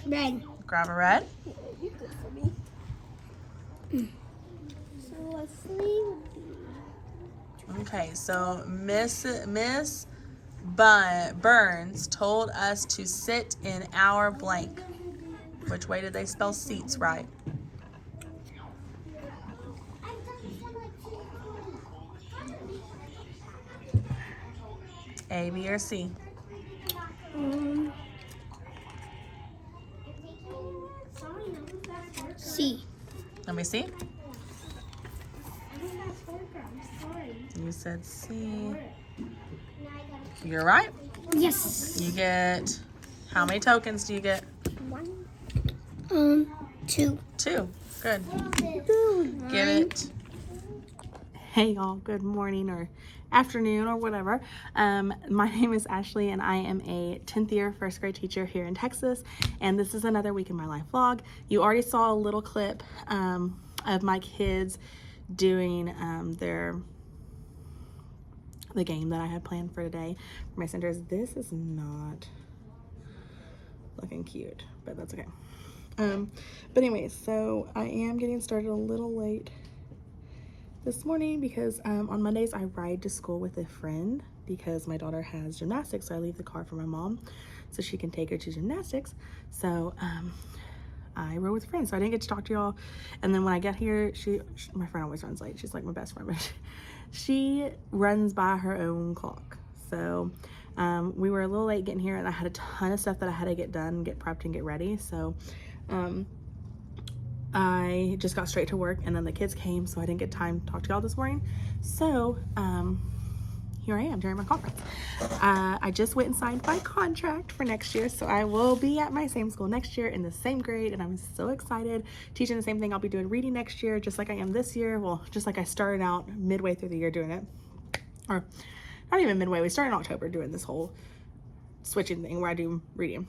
Red. Grab a red. You good for me. So let's see. Okay, so Miss Burns told us to sit in our blank. Which way did they spell seats right? A, B, or C? C. Let me see. You said C. You're right. Yes. You get, how many tokens do you get? 1. 2. 2. Good. Give it. Hey y'all, good morning or afternoon or whatever. My name is Ashley and I am a 10th year first grade teacher here in Texas, and this is another week in my life vlog. You already saw a little clip of my kids doing the game that I had planned for today for my centers. This is not looking cute, but that's okay. But anyway, so I am getting started a little late this morning because on Mondays I ride to school with a friend because my daughter has gymnastics, so I leave the car for my mom so she can take her to gymnastics. So I rode with a friend, so I didn't get to talk to y'all. And then when I get here, my friend always runs late. She's like my best friend, but she runs by her own clock. So we were a little late getting here, and I had a ton of stuff that I had to get done, get prepped, and get ready. So I just got straight to work, and then the kids came, so I didn't get time to talk to y'all this morning. So here I am during my conference. I just went and signed my contract for next year, so I will be at my same school next year in the same grade, and I'm so excited. Teaching the same thing. I'll be doing reading next year, just like I am this year. Well, just like I started out midway through the year doing it, or not even midway. We started in October doing this whole switching thing where I do reading.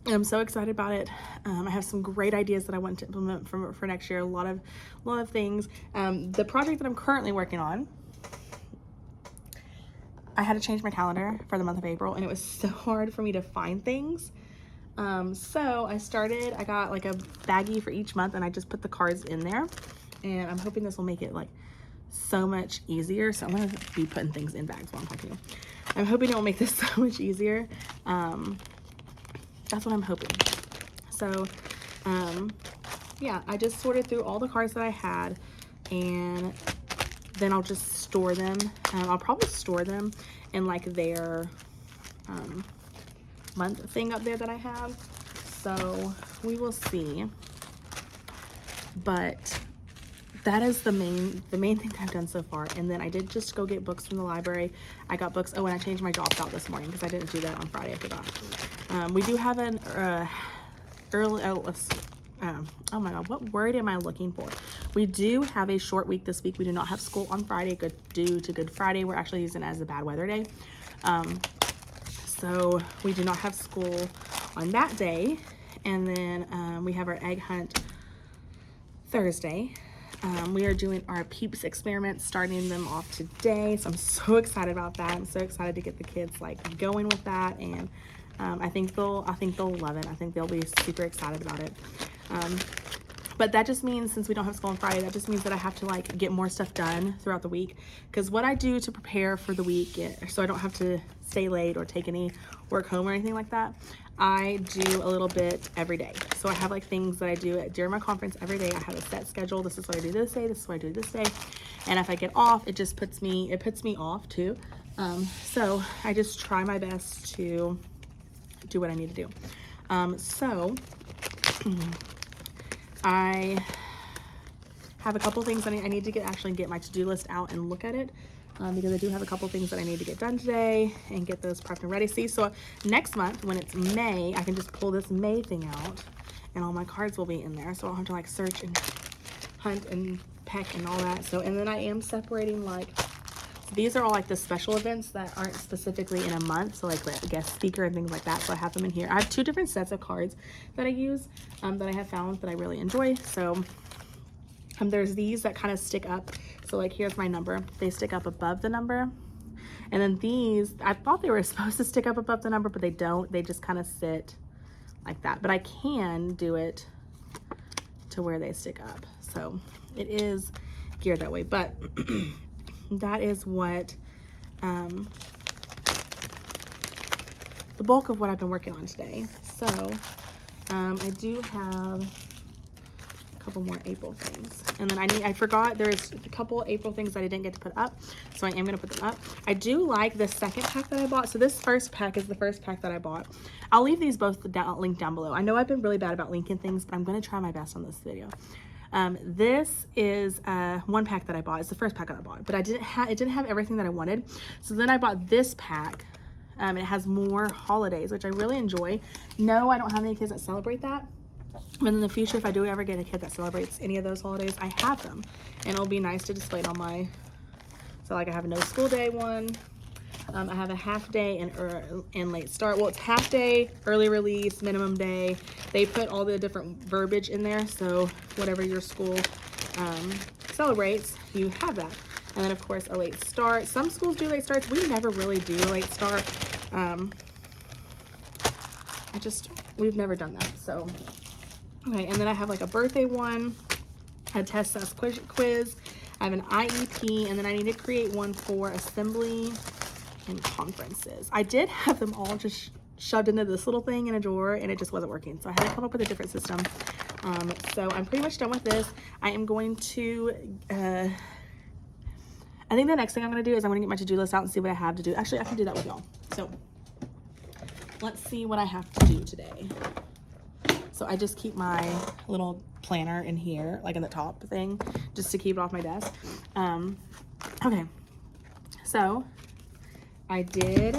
I'm so excited about it. I have some great ideas that I want to implement for next year. A lot of things. The project that I'm currently working on, I had to change my calendar for the month of April, and it was so hard for me to find things. So I got like a baggie for each month, and I just put the cards in there, and I'm hoping this will make it like so much easier. So I'm gonna be putting things in bags while I'm talking to you. I'm hoping it will make this so much easier. That's what I'm hoping. So, yeah, I just sorted through all the cards that I had, and then I'll just store them. I'll probably store them in like their month thing up there that I have. So we will see. But that is the main thing that I've done so far. And then I did just go get books from the library. I got books. Oh, and I changed my drops out this morning because I didn't do that on Friday. I forgot. We do have an early. Oh my God, what word am I looking for? We do have a short week this week. We do not have school on Friday due to Good Friday. We're actually using it as a bad weather day. So we do not have school on that day. And then we have our egg hunt Thursday. We are doing our PEEPS experiments, starting them off today. So I'm so excited about that. I'm so excited to get the kids like going with that. And I think they'll love it. I think they'll be super excited about it. But that just means, since we don't have school on Friday, that just means that I have to like get more stuff done throughout the week. Because what I do to prepare for the week, so I don't have to stay late or take any work home or anything like that, I do a little bit every day. So I have like things that I do during my conference every day. I have a set schedule. This is what I do this day. This is what I do this day. And if I get off, it puts me off too. So I just try my best to do what I need to do. So I have a couple things that I need to actually get my to-do list out and look at it, because I do have a couple things that I need to get done today and get those prepped and ready. See, so next month when it's May, I can just pull this May thing out and all my cards will be in there. So I don't have to like search and hunt and peck and all that. So, and then I am separating like, these are all like the special events that aren't specifically in a month. So like the guest speaker and things like that. So I have them in here. I have 2 different sets of cards that I use, that I have found that I really enjoy. So there's these that kind of stick up. So like here's my number. They stick up above the number. And then these, I thought they were supposed to stick up above the number, but they don't. They just kind of sit like that, but I can do it to where they stick up. So it is geared that way, but that is what the bulk of what I've been working on today. So I do have a couple more April things, and then I forgot there's a couple April things that I didn't get to put up, so I am gonna put them up. I do like the second pack that I bought. So this first pack is the first pack that I bought. I'll leave these both linked down below. I know I've been really bad about linking things, but I'm gonna try my best on this video. This is one pack that I bought. It's the first pack that I bought, but it didn't have everything that I wanted. So then I bought this pack. It has more holidays, which I really enjoy. No, I don't have any kids that celebrate that. But in the future, if I do ever get a kid that celebrates any of those holidays, I have them. And it'll be nice to display it on my, so like I have a no school day one. I have a half day and late start. Well, it's half day, early release, minimum day. They put all the different verbiage in there. So whatever your school celebrates, you have that. And then of course a late start. Some schools do late starts. We never really do a late start. We've never done that. So, okay. And then I have like a birthday one, a test quiz. I have an IEP, and then I need to create one for assembly and conferences. I did have them all just shoved into this little thing in a drawer, and it just wasn't working. So I had to come up with a different system. So I'm pretty much done with this. I am going to, I think the next thing I'm going to do is I'm going to get my to-do list out and see what I have to do. Actually, I can do that with y'all. So let's see what I have to do today. So I just keep my little planner in here, like in the top thing, just to keep it off my desk. Okay, so I did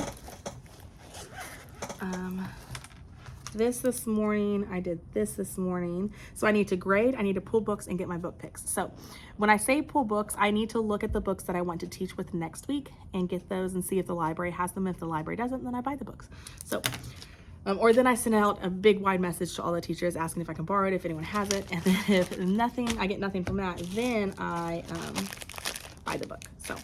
this morning. I did this morning. So I need to grade, I need to pull books and get my book picks. So when I say pull books, I need to look at the books that I want to teach with next week and get those and see if the library has them. If the library doesn't, then I buy the books. So or then I send out a big wide message to all the teachers asking if I can borrow it, if anyone has it. And then if I get nothing from that, then I buy the book. So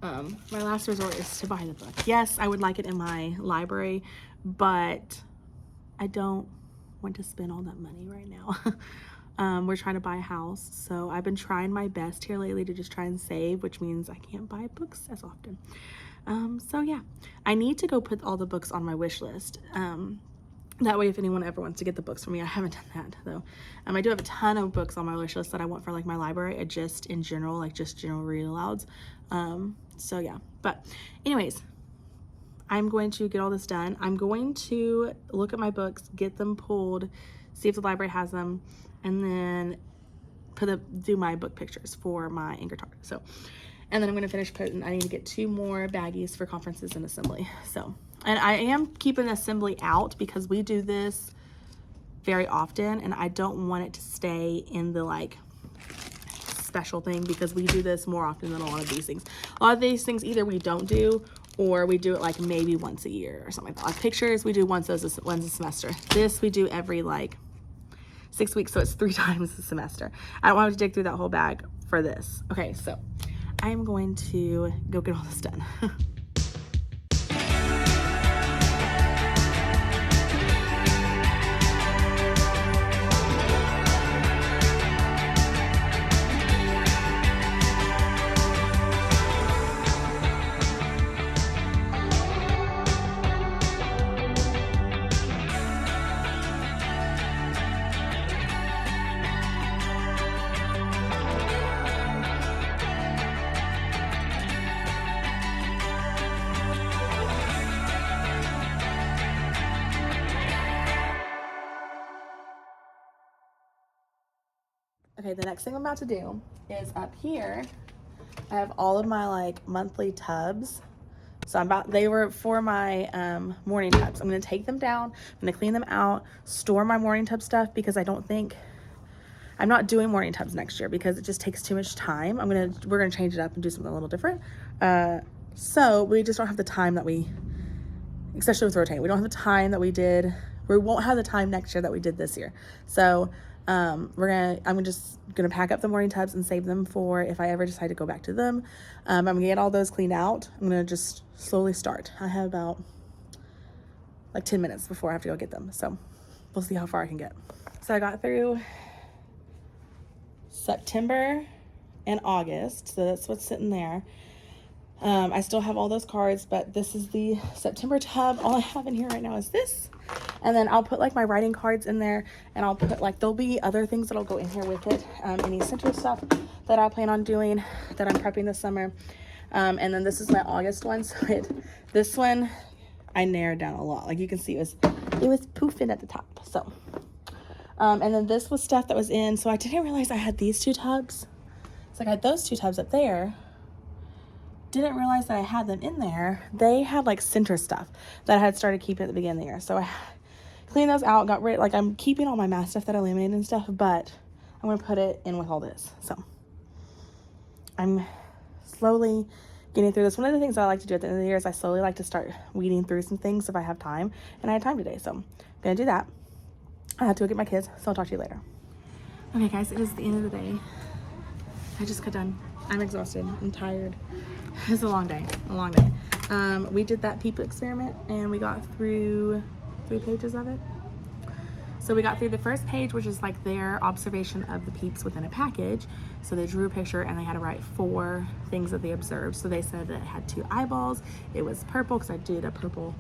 my last resort is to buy the book. Yes, I would like it in my library, but I don't want to spend all that money right now. We're trying to buy a house, so I've been trying my best here lately to just try and save, which means I can't buy books as often. So yeah, I need to go put all the books on my wish list. That way if anyone ever wants to get the books from me, I haven't done that though. I do have a ton of books on my wish list that I want for like my library, just in general, like just general read alouds. So yeah, but anyways, I'm going to get all this done. I'm going to look at my books, get them pulled, see if the library has them, and then do my book pictures for my Anchor Talk. So, and then I'm going to finish putting, I need to get 2 more baggies for conferences and assembly. So, and I am keeping assembly out because we do this very often, and I don't want it to stay in the like special thing because we do this more often than a lot of these things. A lot of these things either we don't do or we do it like maybe once a year or something like that. Like pictures, we do once a semester. This we do every like 6 weeks, so it's 3 times a semester. I don't want to dig through that whole bag for this. Okay, so I'm going to go get all this done. Okay, the next thing I'm about to do is up here, I have all of my like monthly tubs. So they were for my morning tubs. I'm gonna take them down, I'm gonna clean them out, store my morning tub stuff because I'm not doing morning tubs next year because it just takes too much time. We're gonna change it up and do something a little different. So we just don't have the time that especially with rotating, we don't have the time that we won't have the time next year that we did this year. So I'm just gonna pack up the morning tubs and save them for if I ever decide to go back to them. I'm gonna get all those cleaned out. I'm gonna just slowly start. I have about like 10 minutes before I have to go get them. So we'll see how far I can get. So I got through September and August, so that's what's sitting there. I still have all those cards, but this is the September tub. All I have in here right now is this, and then I'll put like my writing cards in there, and I'll put like, there'll be other things that'll go in here with it, any center stuff that I plan on doing that I'm prepping this summer. And then this is my August one. So this one I narrowed down a lot. Like you can see, it was poofing at the top. So and then this was stuff that was in, so I didn't realize I had these 2 tubs. So I had those 2 tubs up there. Didn't realize that I had them in there. They had like center stuff that I had started keeping at the beginning of the year. So I cleaned those out, got rid, like I'm keeping all my math stuff that I laminated and stuff, but I'm gonna put it in with all this. So I'm slowly getting through this. One of the things I like to do at the end of the year is I slowly like to start weeding through some things if I have time, and I had time today, so I'm gonna do that. I have to go get my kids, so I'll talk to you later. Okay guys, it is the end of the day. I just got done. I'm exhausted. I'm tired. It's a long day. We did that people experiment, and we got through 3 pages of it. So we got through the first page, which is like their observation of the peeps within a package. So they drew a picture and they had to write 4 things that they observed. So they said that it had 2 eyeballs. It was purple, because I did the purple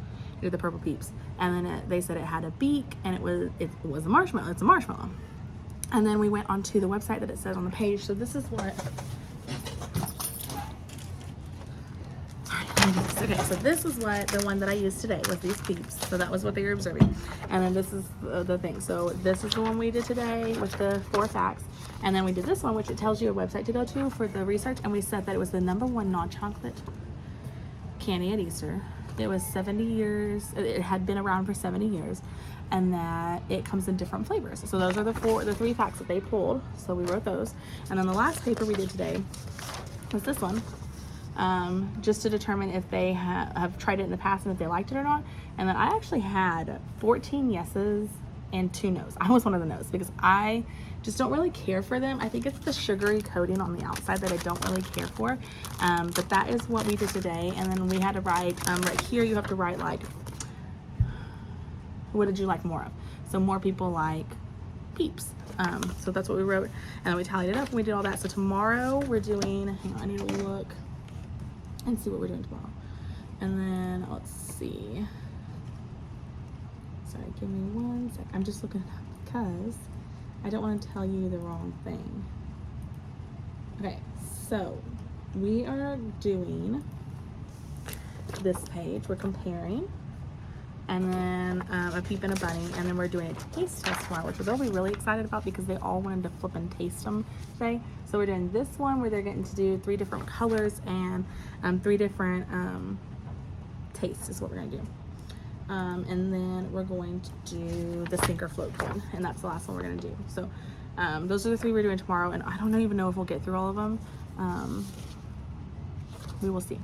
peeps. And then they said it had a beak, and it was a marshmallow. It's a marshmallow. And then we went onto the website that it says on the page. So this is what. Okay, so this is what the one that I used today was, these peeps. So that was what they were observing. And then this is the thing. So this is the one we did today with the 4 facts. And then we did this one, which it tells you a website to go to for the research. And we said that it was the #1 non-chocolate candy at Easter. It was 70 years. It had been around for 70 years. And that it comes in different flavors. So those are the 3 facts that they pulled. So we wrote those. And then the last paper we did today was this one. Just to determine if they have tried it in the past and if they liked it or not. And then I actually had 14 yeses and 2 no's. I was one of the no's because I just don't really care for them. I think it's the sugary coating on the outside that I don't really care for. But that is what we did today. And then we had to write, right here you have to write like, what did you like more of? So more people like peeps. So that's what we wrote. And then we tallied it up and we did all that. So tomorrow we're doing, hang on, I need to look and see what we're doing tomorrow. And then let's see. Sorry, give me 1 sec. I'm just looking it up because I don't want to tell you the wrong thing. Okay, so we are doing this page. We're comparing. And then a peep and a bunny, and then we're doing a taste test tomorrow, which they'll be really excited about because they all wanted to flip and taste them today. So we're doing this one where they're getting to do 3 different colors and 3 different tastes is what we're gonna do. And then we're going to do the sink or float one, and that's the last one we're gonna do. So those are the 3 we're doing tomorrow, and I don't even know if we'll get through all of them. We will see.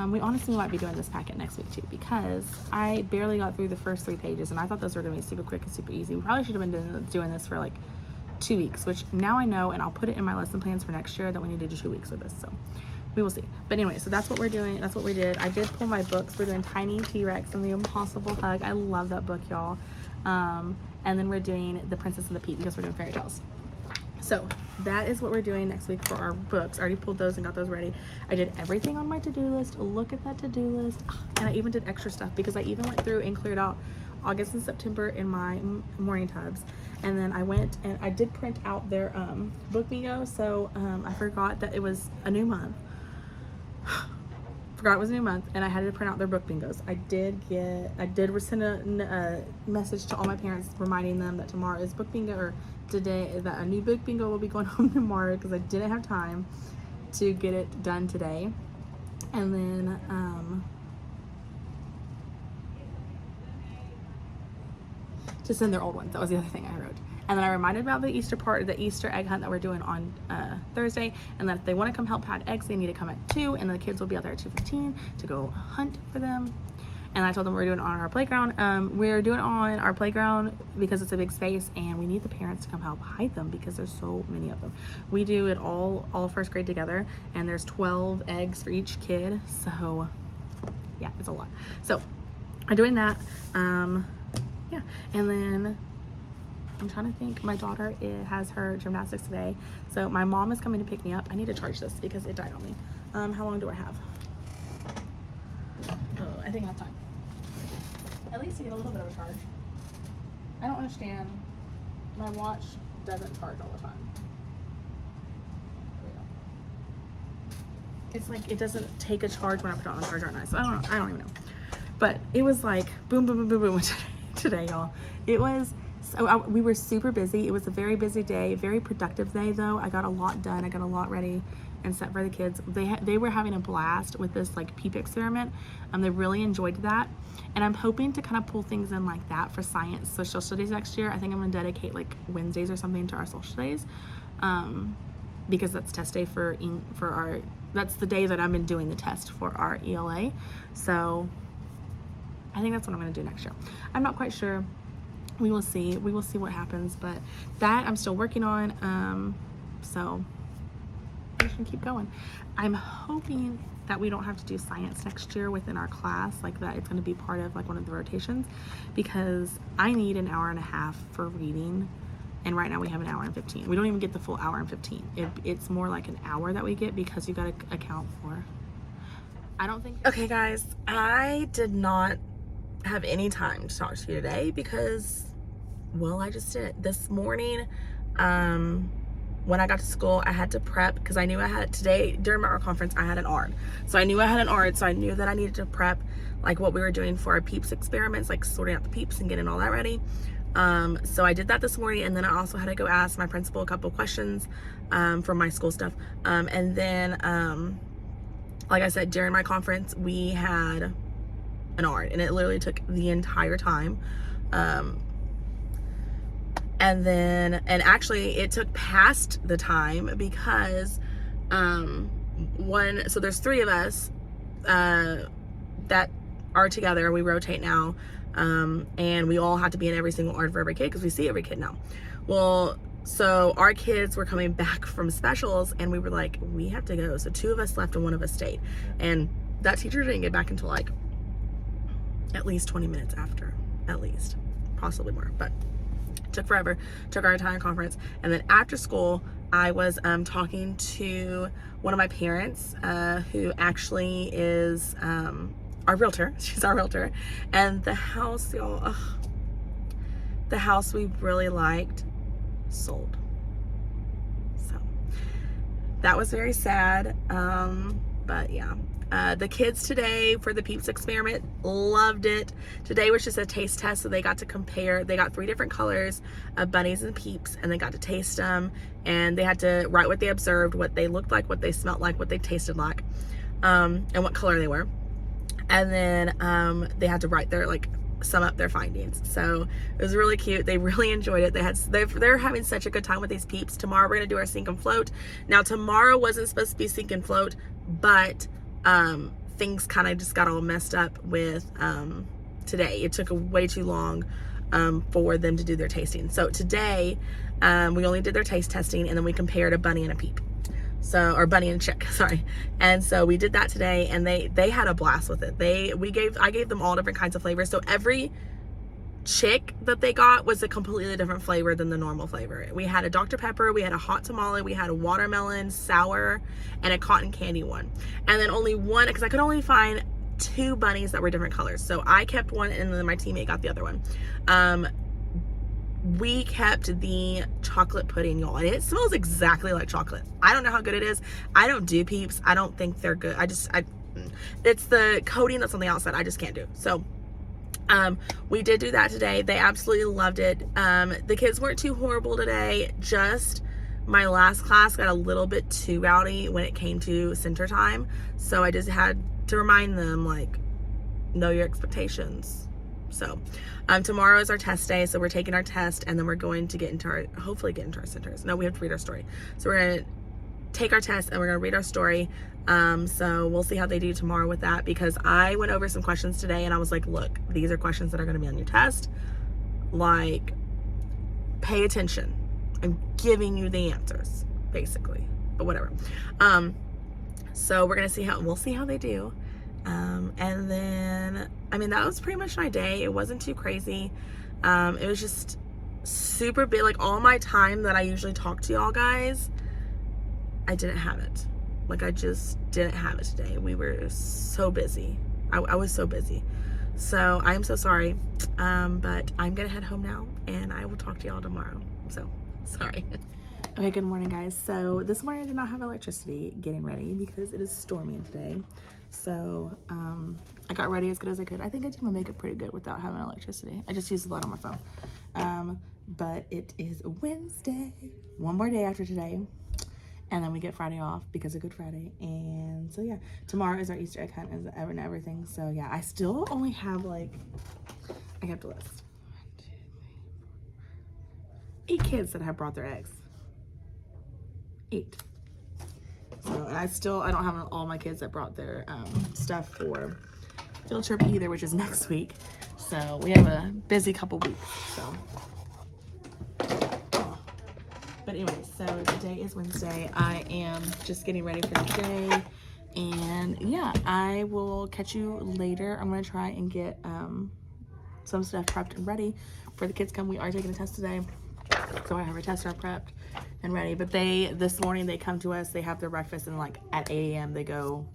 We honestly might be doing this packet next week too, because I barely got through the first 3 pages and I thought those were gonna be super quick and super easy. We probably should have been doing this for like 2 weeks, which now I know, and I'll put it in my lesson plans for next year that we need to do 2 weeks with this, so we will see. But anyway, so that's what we're doing. That's what we did. I did pull my books. We're doing Tiny T-Rex and the Impossible Hug. I love that book, y'all. And then we're doing The Princess and the Pea because we're doing fairy tales. So that is what we're doing next week for our books. I already pulled those and got those ready. I did everything on my to-do list. Look at that to-do list. And I even did extra stuff because I even went through and cleared out August and September in my morning tubs. And then I went and I did print out their book bingo. So I forgot that it was a new month. Forgot it was a new month, and I had to print out their book bingos. I did send a message to all my parents reminding them that tomorrow is book bingo, or today that a new book bingo will be going home tomorrow because I didn't have time to get it done today. And then to send their old ones. That was the other thing I wrote. And then I reminded about the Easter egg hunt that we're doing on Thursday, and that if they want to come help pad eggs, they need to come at 2, and the kids will be out there at 2:15 to go hunt for them. And I told them we're doing it on our playground. We're doing it on our playground because it's a big space, and we need the parents to come help hide them because there's so many of them. We do it all first grade together, and there's 12 eggs for each kid. So yeah, it's a lot. So I'm doing that. yeah, and then I'm trying to think. My daughter has her gymnastics today, so my mom is coming to pick me up. I need to charge this because it died on me. How long do I have? Oh, I think I have time. At least to get a little bit of a charge. I don't understand. My watch doesn't charge all the time. It's like it doesn't take a charge when I put it on the charger at night. So I don't even know. But it was like boom, boom, boom, boom, boom today, y'all. It was so we were super busy. It was a very busy day, very productive day though. I got a lot done. I got a lot ready and set for the kids. They were having a blast with this like PEEP experiment. They really enjoyed that. And I'm hoping to kind of pull things in like that for science social studies next year. I think I'm gonna dedicate like Wednesdays or something to our social days. Because that's test day for our, that's the day that I've been doing the test for our ELA. So I think that's what I'm going to do next year. I'm not quite sure. We will see what happens, but that I'm still working on. So we can keep going. I'm hoping that we don't have to do science next year within our class, like that it's going to be part of like one of the rotations, because I need an hour and a half for reading. And right now we have an hour and 15. We don't even get the full hour and 15. It's more like an hour that we get because you got to account for. I don't think. Okay, guys, I did not have any time to talk to you today because, well, I just didn't. This morning, when I got to school, I had to prep because I knew I had today during my art conference, I had an art. So I knew I had an art, so I knew that I needed to prep like what we were doing for our PEEPS experiments, like sorting out the PEEPS and getting all that ready. So I did that this morning, and then I also had to go ask my principal a couple questions from my school stuff. And then, like I said, during my conference, we had an art, and it literally took the entire time. And actually it took past the time because so there's 3 of us that are together. We rotate now. And we all have to be in every single art for every kid because we see every kid now. Well, so our kids were coming back from specials and we were like, we have to go. So 2 of us left and 1 of us stayed. And that teacher didn't get back until like at least 20 minutes after, at least, possibly more, but it took forever, took our entire conference. And then after school, I was talking to one of my parents who actually is our realtor. She's our realtor. And the house, y'all, the house we really liked sold. So that was very sad. But yeah, the kids today for the PEEPS experiment loved it. Today was just a taste test, so they got to compare. They got 3 different colors of bunnies and PEEPS, and they got to taste them, and they had to write what they observed, what they looked like, what they smelled like, what they tasted like, and what color they were. And then they had to write their, like, sum up their findings. So it was really cute. They really enjoyed it. They're having such a good time with these PEEPS. Tomorrow we're gonna do our sink and float. Now tomorrow wasn't supposed to be sink and float, but things kind of just got all messed up with today. It took way too long for them to do their tasting. So today we only did their taste testing, and then we compared a bunny and a PEEP. So, or bunny and chick, sorry. And so we did that today, and they had a blast with it. I gave them all different kinds of flavors. So every chick that they got was a completely different flavor than the normal flavor. We had a Dr. Pepper, we had a hot tamale, we had a watermelon, sour, and a cotton candy one. And then only one, because I could only find 2 bunnies that were different colors. So I kept one, and then my teammate got the other one. We kept the chocolate pudding, y'all, and it smells exactly like chocolate. I don't know how good it is. I don't do PEEPS. I don't think they're good. It's the coating that's on the outside. I just can't do. So we did do that today. They absolutely loved it. The kids weren't too horrible today. Just my last class got a little bit too rowdy when it came to center time. So I just had to remind them, like, know your expectations. So tomorrow is our test day, so we're taking our test, and then we're going to hopefully get into our centers. No, we have to read our story. So we're gonna take our test and we're gonna read our story. So we'll see how they do tomorrow with that, because I went over some questions today and I was like, look, these are questions that are gonna be on your test. Like, pay attention. I'm giving you the answers, basically, but whatever. So we're gonna we'll see how they do. And then, I mean, that was pretty much my day. It wasn't too crazy. It was just super big. Like, all my time that I usually talk to y'all guys, I didn't have it. Like, I just didn't have it today. We were so busy. I was so busy. So I am so sorry. But I'm gonna head home now, and I will talk to y'all tomorrow. So sorry. Okay, good morning, guys. So this morning I did not have electricity getting ready because it is storming today. So I got ready as good as I could. I think I did my makeup pretty good without having electricity. I just used a lot on my phone. But it is Wednesday, one more day after today, and then we get Friday off because of Good Friday. And so yeah, tomorrow is our Easter egg hunt and everything. So yeah, I still only have like, I kept a list. 1, 2, 3, 8 kids that have brought their eggs. 8. So, and I don't have all my kids that brought their stuff for field trip either, which is next week. So we have a busy couple weeks. So, but anyway, so today is Wednesday. I am just getting ready for the day, and yeah, I will catch you later. I'm gonna try and get some stuff prepped and ready for the kids come. We are taking a test today, so I have our test are prepped and ready. But this morning they come to us, they have their breakfast, and like at 8 a.m. they go.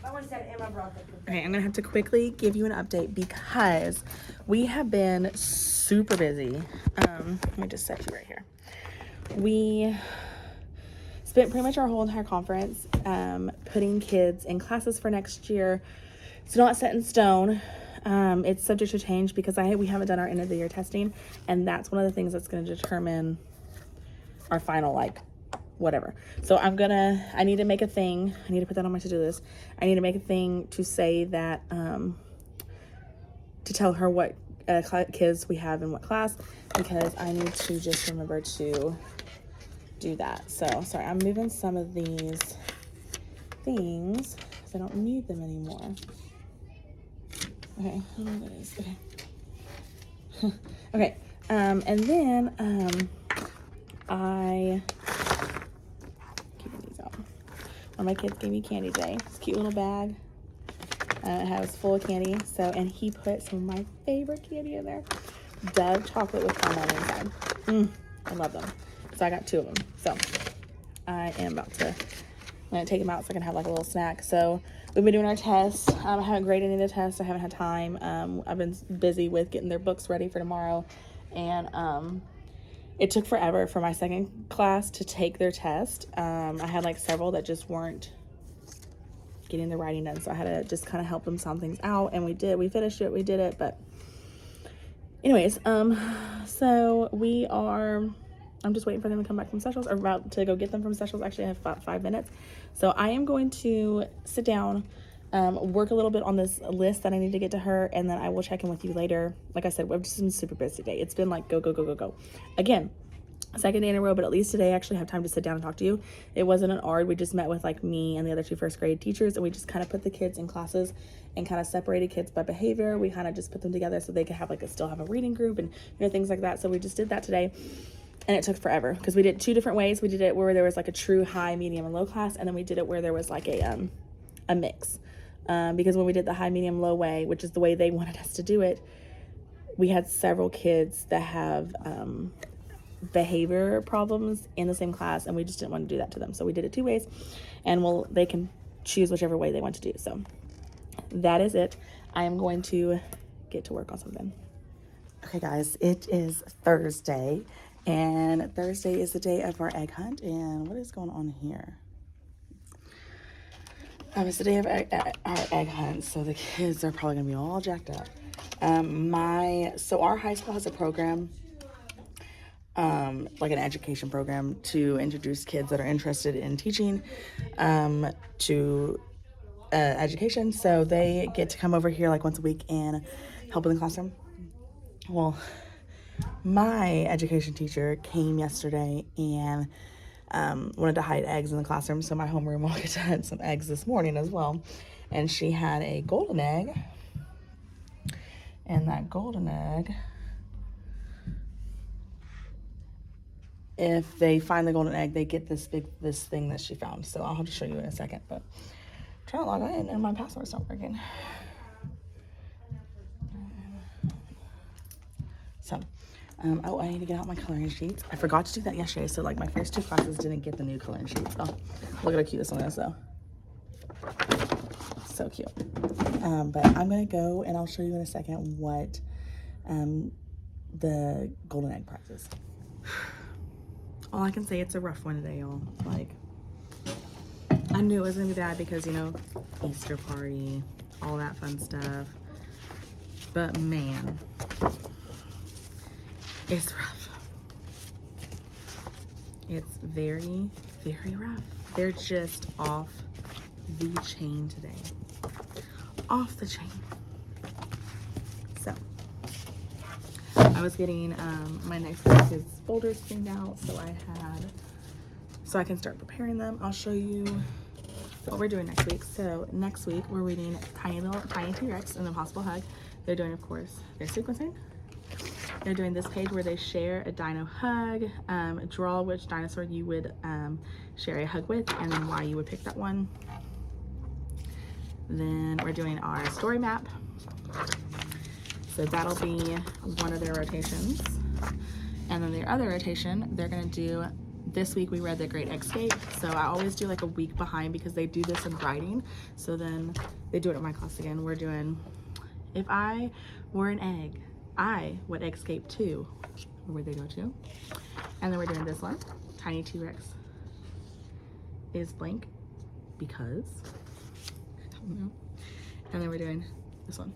Okay, I'm gonna have to quickly give you an update because we have been super busy. Let me just set you right here. We spent pretty much our whole entire conference putting kids in classes for next year. It's not set in stone. It's subject to change because we haven't done our end of the year testing, and that's one of the things that's going to determine our final, like, whatever. So I need to make a thing. I need to put that on my to-do list. I need to make a thing to say that, to tell her what kids we have in what class, because I need to just remember to do that. So sorry, I'm moving some of these things because I don't need them anymore. Okay, oh, that is okay. Okay, and then I keeping these out. One of my kids gave me candy today. It's a cute little bag. It has full of candy. So, and he put some of my favorite candy in there. Dove chocolate with caramel inside. I love them. So I got 2 of them. So I am I'm gonna take them out so I can have like a little snack. So we've been doing our tests. I haven't graded any of the tests. I haven't had time. I've been busy with getting their books ready for tomorrow. And it took forever for my second class to take their test. I had like several that just weren't getting the writing done. So I had to just kind of help them sound things out. And we finished it, we did it. But anyways, so I'm just waiting for them to come back from Seychelles, or about to go get them from Seychelles. Actually, I have about 5 minutes. So I am going to sit down, work a little bit on this list that I need to get to her, and then I will check in with you later. Like I said, we've just been super busy today. It's been like go, go, go, go, go. Again, second day in a row, but at least today I actually have time to sit down and talk to you. It wasn't an ARD. We just met with like me and the other 2 first grade teachers, and we just kind of put the kids in classes and kind of separated kids by behavior. We kind of just put them together so they could have still have a reading group and things like that. So we just did that today. And it took forever because we did 2 different ways. We did it where there was like a true high, medium, and low class, and then we did it where there was like a mix. Because when we did the high, medium, low way, which is the way they wanted us to do it, we had several kids that have behavior problems in the same class, and we just didn't want to do that to them. So we did it 2 ways, and they can choose whichever way they want to do. So that is it. I am going to get to work on something. Okay, guys, it is Thursday. And Thursday is the day of our egg hunt. And what is going on here? It's the day of our egg hunt, so the kids are probably going to be all jacked up. So our high school has a program, like an education program to introduce kids that are interested in teaching to education. So they get to come over here like once a week and help in the classroom. Well, my education teacher came yesterday and wanted to hide eggs in the classroom, so my homeroom will get to hide some eggs this morning as well. And she had a golden egg, and that golden egg, if they find the golden egg, they get this thing that she found. So I'll have to show you in a second, but I'm trying to log in and my password's not working. So, oh, I need to get out my coloring sheets. I forgot to do that yesterday, so like my first 2 classes didn't get the new coloring sheets. Oh, look at how cute this one is though. So cute. But I'm gonna go and I'll show you in a second what the golden egg prize is. All I can say, it's a rough one today, y'all. Like, I knew it was gonna be bad because, you know, Easter party, all that fun stuff. But man, it's rough. It's very, very rough. They're just off the chain today. Off the chain. So, I was getting my next week's folders cleaned out, so I can start preparing them. I'll show you what we're doing next week. So next week we're reading Tiny T-Rex and the Impossible Hug. They're doing, of course, their sequencing. They're doing this page where they share a dino hug, draw which dinosaur you would share a hug with, and then why you would pick that one. Then we're doing our story map. So that'll be one of their rotations. And then their other rotation, they're gonna do, this week we read The Great Escape. So I always do like a week behind because they do this in writing. So then they do it in my class again. We're doing, if I were an egg, I would escape to, where'd they go to? And then we're doing this one, Tiny T-Rex is blank because, I don't know. And then we're doing this one.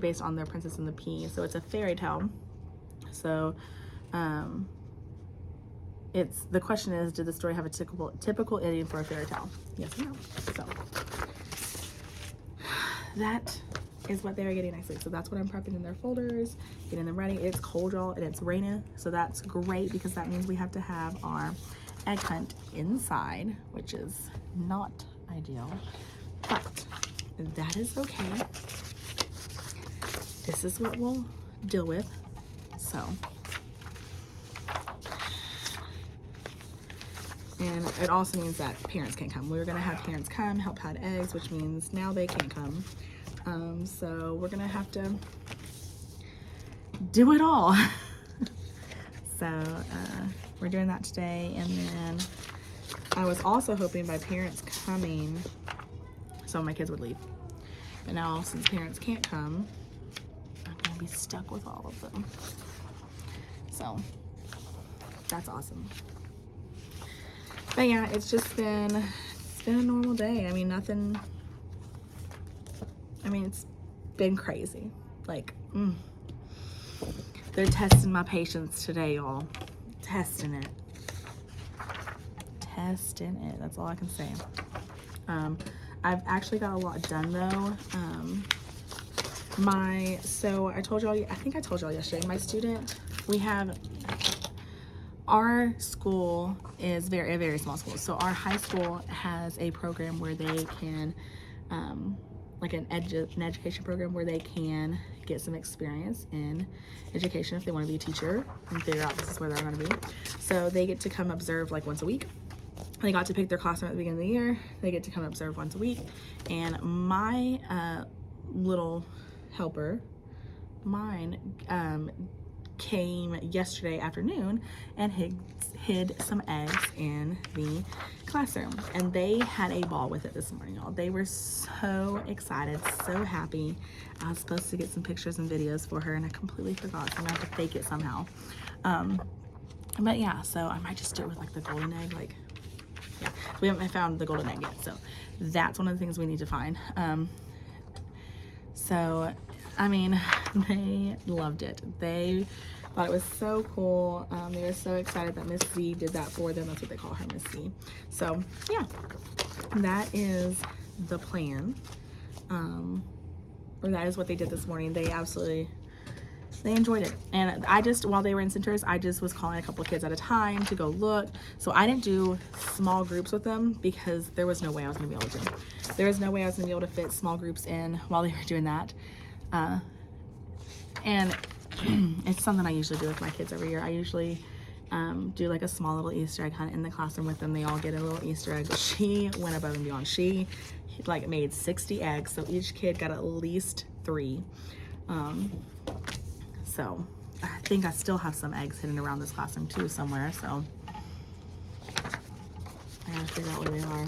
Based on their Princess and the Pea. So it's a fairy tale. So the question is, did the story have a typical ending for a fairy tale? Yes or no? So that is what they're getting next week. So that's what I'm prepping in their folders, getting them ready. It's cold, y'all, and it's raining. So that's great because that means we have to have our egg hunt inside, which is not ideal, but that is okay. This is what we'll deal with. So, and it also means that parents can come. We were gonna have parents come, help hide eggs, which means now they can't come. So we're gonna have to do it all. So we're doing that today, and then I was also hoping by parents coming, some of my kids would leave. But now, since parents can't come, I'm gonna be stuck with all of them. So that's awesome. But yeah, it's been a normal day. I mean, it's been crazy. Like, they're testing my patience today, y'all. Testing it. That's all I can say. I've actually got a lot done though. So I told y'all, I think I told y'all yesterday, my student, our school is a very small school. So our high school has a program where they can, like an education program where they can get some experience in education if they want to be a teacher and figure out this is where they're going to be. So they get to come observe like once a week. They got to pick their classroom at the beginning of the year. They get to come observe once a week. And my little helper, mine, came yesterday afternoon and hid some eggs in the classroom, and they had a ball with it this morning, y'all. They were so excited, so happy. I was supposed to get some pictures and videos for her, and I completely forgot, so I'm gonna have to fake it somehow. But yeah, so I might just do it with like the golden egg. Like, yeah, we haven't found the golden egg yet, so that's one of the things we need to find. So I mean, they loved it. They thought it was so cool. They were so excited that Miss Z did that for them. That's what they call her, Miss Z. So yeah, that is the plan. Or that is what they did this morning. They enjoyed it. And while they were in centers, I just was calling a couple of kids at a time to go look. So I didn't do small groups with them because there was no way I was gonna be able to. There was no way I was gonna be able to fit small groups in while they were doing that. And it's something I usually do with my kids every year. I usually do like a small little Easter egg hunt in the classroom with them. They all get a little Easter egg. She went above and beyond. She like made 60 eggs, so each kid got at least 3. So I think I still have some eggs hidden around this classroom too somewhere, so I gotta figure out where they are.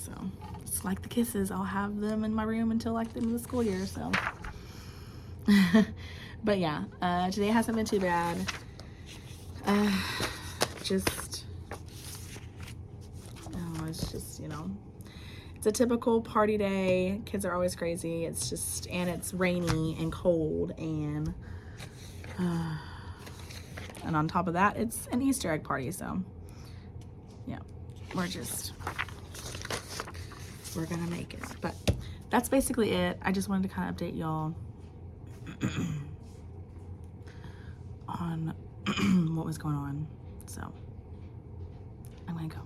So it's like the kisses, I'll have them in my room until like the end of the school year, so. But yeah, today hasn't been too bad. Just, oh, it's just, you know, it's a typical party day. Kids are always crazy. It's just, and it's rainy and cold, and on top of that, it's an Easter egg party. So yeah, we're gonna make it. But that's basically it. I just wanted to kind of update y'all on what was going on. So I'm gonna go.